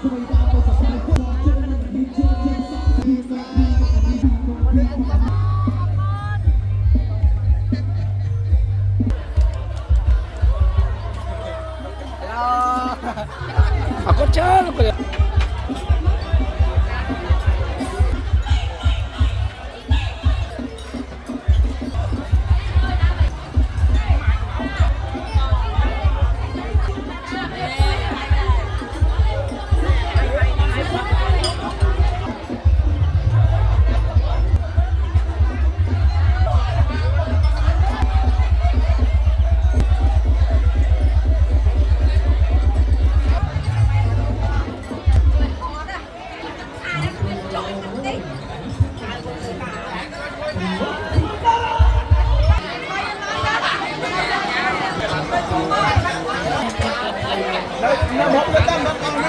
Aku cakap kau.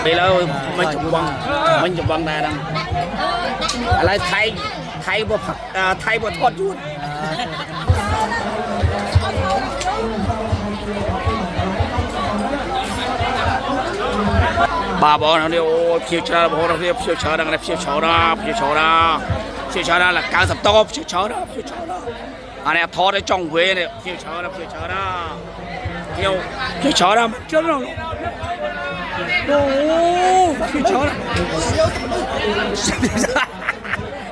Đi đâu mình chụp băng này đang lại thay bộ phật thay bộ thoát chút bà bỏ nó đi ô phía cha bỏ nó phía cha đang phía cha đó là cao sập top phía cha đó anh em thoát cái trong quê này phía cha đó phía cha đó chết rồi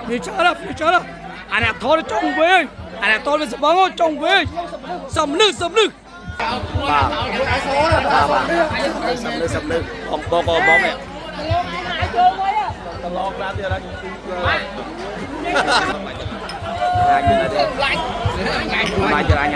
phía cha đó anh em thoát cái trong quê anh em thoát cái sập bóng trong quê sầm nước bà sầm nước ông bom này mai cho anh